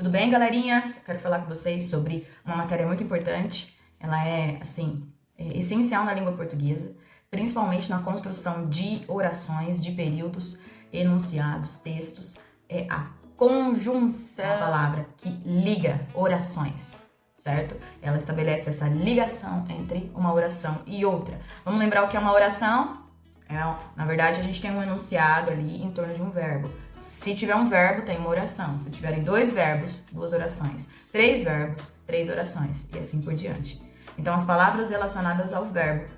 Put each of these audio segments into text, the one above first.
Tudo bem, galerinha? Eu quero falar com vocês sobre uma matéria muito importante. Ela é, assim, essencial na língua portuguesa, principalmente na construção de orações, de períodos, enunciados, textos. É a conjunção, a palavra que liga orações, certo? Ela estabelece essa ligação entre uma oração e outra. Vamos lembrar o que é uma oração? Na verdade, a gente tem um enunciado ali em torno de um verbo. Se tiver um verbo, tem uma oração. Se tiverem dois verbos, duas orações. Três verbos, três orações. E assim por diante. Então, as palavras relacionadas ao verbo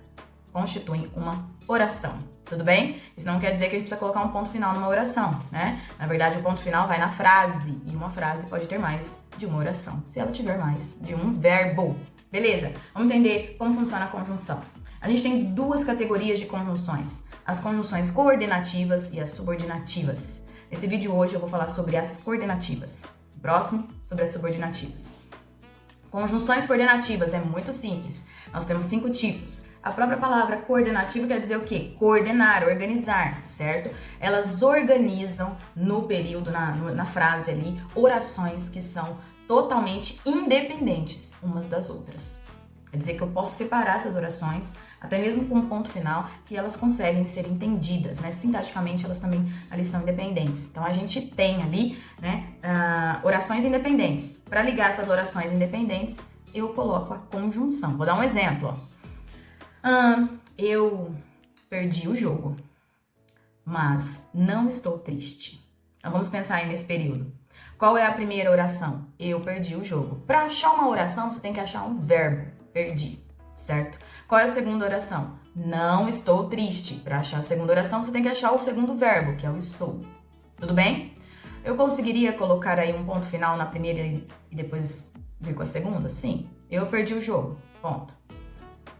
constituem uma oração. Tudo bem? Isso não quer dizer que a gente precisa colocar um ponto final numa oração, né? Na verdade, o ponto final vai na frase. E uma frase pode ter mais de uma oração, se ela tiver mais de um verbo. Beleza? Vamos entender como funciona a conjunção. A gente tem duas categorias de conjunções, as conjunções coordenativas e as subordinativas. Nesse vídeo hoje eu vou falar sobre as coordenativas, próximo sobre as subordinativas. Conjunções coordenativas é muito simples, nós temos 5 tipos. A própria palavra coordenativa quer dizer o quê? Coordenar, organizar, certo? Elas organizam no período, na frase ali, orações que são totalmente independentes umas das outras. Quer dizer que eu posso separar essas orações, até mesmo com um ponto final, que elas conseguem ser entendidas, né? Sintaticamente, elas também ali são independentes. Então, a gente tem ali, né, orações independentes. Para ligar essas orações independentes, eu coloco a conjunção. Vou dar um exemplo, ó. Eu perdi o jogo, mas não estou triste. Então, vamos pensar aí nesse período. Qual é a primeira oração? Eu perdi o jogo. Para achar uma oração, você tem que achar um verbo. Perdi, certo? Qual é a segunda oração? Não estou triste. Para achar a segunda oração, você tem que achar o segundo verbo, que é o estou. Tudo bem? Eu conseguiria colocar aí um ponto final na primeira e depois vir com a segunda? Sim. Eu perdi o jogo. Ponto.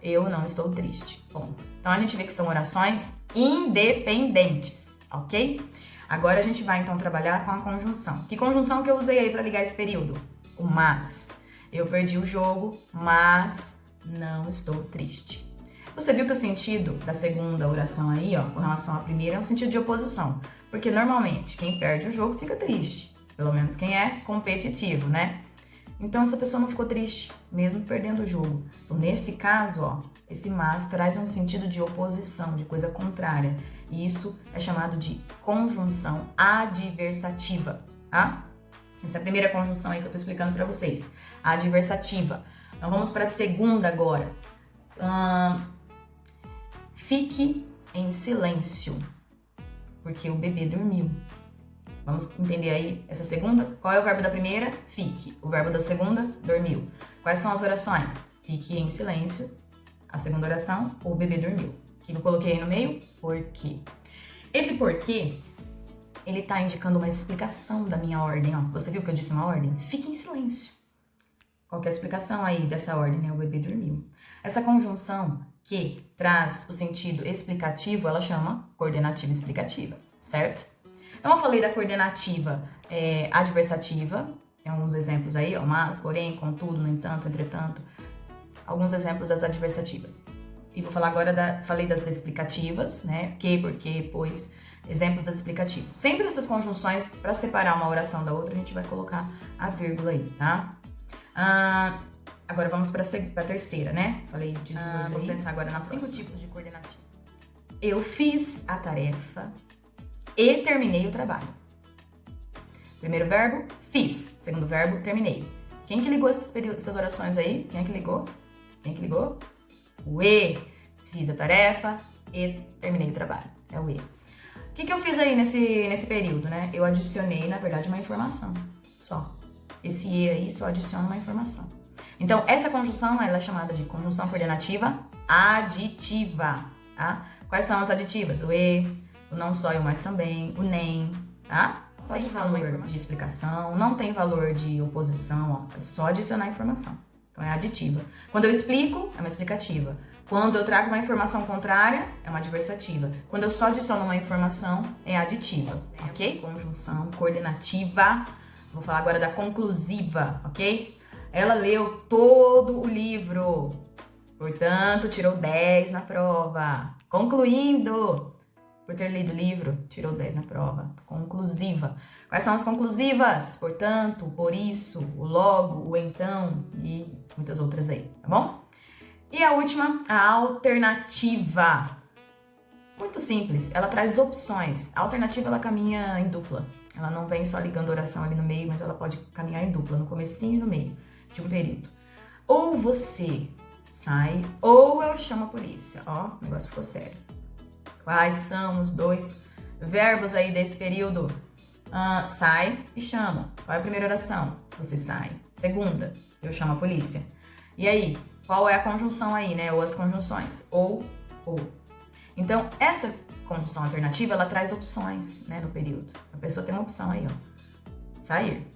Eu não estou triste. Ponto. Então, a gente vê que são orações independentes, ok? Agora, a gente vai, então, trabalhar com a conjunção. Que conjunção que eu usei aí para ligar esse período? O mas. Eu perdi o jogo, mas não estou triste. Você viu que o sentido da segunda oração aí, ó, com relação à primeira, é um sentido de oposição. Porque normalmente quem perde o jogo fica triste. Pelo menos quem é competitivo, né? Então essa pessoa não ficou triste, mesmo perdendo o jogo. Então, nesse caso, ó, esse mas traz um sentido de oposição, de coisa contrária. E isso é chamado de conjunção adversativa, tá? Essa é a primeira conjunção aí que eu tô explicando pra vocês. A adversativa. Então vamos para a segunda agora. Fique em silêncio, porque o bebê dormiu. Vamos entender aí essa segunda? Qual é o verbo da primeira? Fique. O verbo da segunda? Dormiu. Quais são as orações? Fique em silêncio. A segunda oração, o bebê dormiu. O que eu coloquei aí no meio? Porquê. Esse porquê, ele tá indicando uma explicação da minha ordem, ó. Você viu que eu disse uma ordem? Fique em silêncio. Qual que é a explicação aí dessa ordem, né? O bebê dormiu. Essa conjunção que traz o sentido explicativo, ela chama coordenativa explicativa, certo? Então, eu falei da coordenativa adversativa, tem alguns exemplos aí, ó, mas, porém, contudo, no entanto, entretanto, alguns exemplos das adversativas. E vou falar agora falei das explicativas, né? Que, porque, pois, exemplos das explicativas. Sempre essas conjunções, para separar uma oração da outra, a gente vai colocar a vírgula aí, tá? Agora vamos para a terceira, né? Falei de duas aí. Vou pensar agora nas 5 tipos de coordenativas. Eu fiz a tarefa e terminei o trabalho. Primeiro verbo, fiz. Segundo verbo, terminei. Quem que ligou essas orações aí? Quem é que ligou? Quem que ligou? O E. Fiz a tarefa e terminei o trabalho. É o E. O que eu fiz aí nesse período, né? Eu adicionei, na verdade, uma informação só. Esse E aí só adiciona uma informação. Então, essa conjunção, ela é chamada de conjunção coordenativa aditiva, tá? Quais são as aditivas? O E, o não só e o mais também, o nem, tá? Só adiciona uma informação de explicação, não tem valor de oposição, ó. É só adicionar informação. Então, é aditiva. Quando eu explico, é uma explicativa. Quando eu trago uma informação contrária, é uma adversativa. Quando eu só adiciono uma informação, é aditiva, ok? Conjunção coordenativa. Vou falar agora da conclusiva, ok? Ela leu todo o livro, portanto, tirou 10 na prova. Concluindo, por ter lido o livro, tirou 10 na prova. Conclusiva. Quais são as conclusivas? Portanto, por isso, o logo, o então e muitas outras aí, tá bom? E a última, a alternativa. Muito simples, ela traz opções. A alternativa, ela caminha em dupla. Ela não vem só ligando a oração ali no meio, mas ela pode caminhar em dupla, no comecinho e no meio de um período. Ou você sai, ou eu chamo a polícia. Ó, o negócio ficou sério. Quais são os 2 verbos aí desse período? Sai e chama. Qual é a primeira oração? Você sai. Segunda, eu chamo a polícia. E aí, qual é a conjunção aí, né? Ou as conjunções? Ou. Então, essa conjunção alternativa, ela traz opções, né, no período. A pessoa tem uma opção aí, ó. Sair.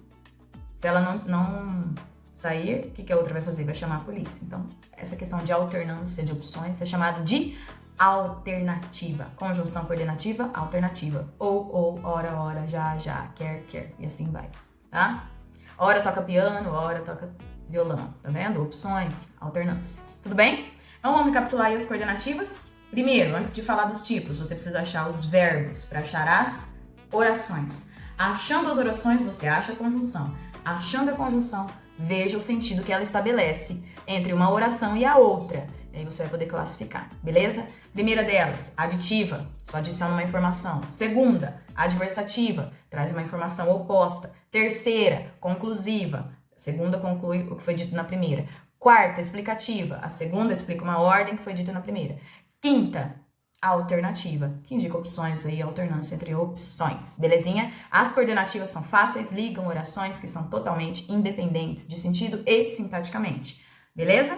Se ela não sair, o que a outra vai fazer? Vai chamar a polícia. Então, essa questão de alternância de opções é chamada de alternativa. Conjunção coordenativa, alternativa. Ou, ora, já, quer. E assim vai, tá? Hora toca piano, hora toca violão. Tá vendo? Opções, alternância. Tudo bem? Então, vamos recapitular aí as coordenativas. Primeiro, antes de falar dos tipos, você precisa achar os verbos para achar as orações. Achando as orações, você acha a conjunção. Achando a conjunção, veja o sentido que ela estabelece entre uma oração e a outra. E aí você vai poder classificar, beleza? Primeira delas, aditiva, só adiciona uma informação. Segunda, adversativa, traz uma informação oposta. Terceira, conclusiva, a segunda conclui o que foi dito na primeira. Quarta, explicativa, a segunda explica uma ordem que foi dita na primeira. Quinta, alternativa, que indica opções aí, alternância entre opções, belezinha? As coordenativas são fáceis, ligam orações que são totalmente independentes de sentido e sintaticamente, beleza?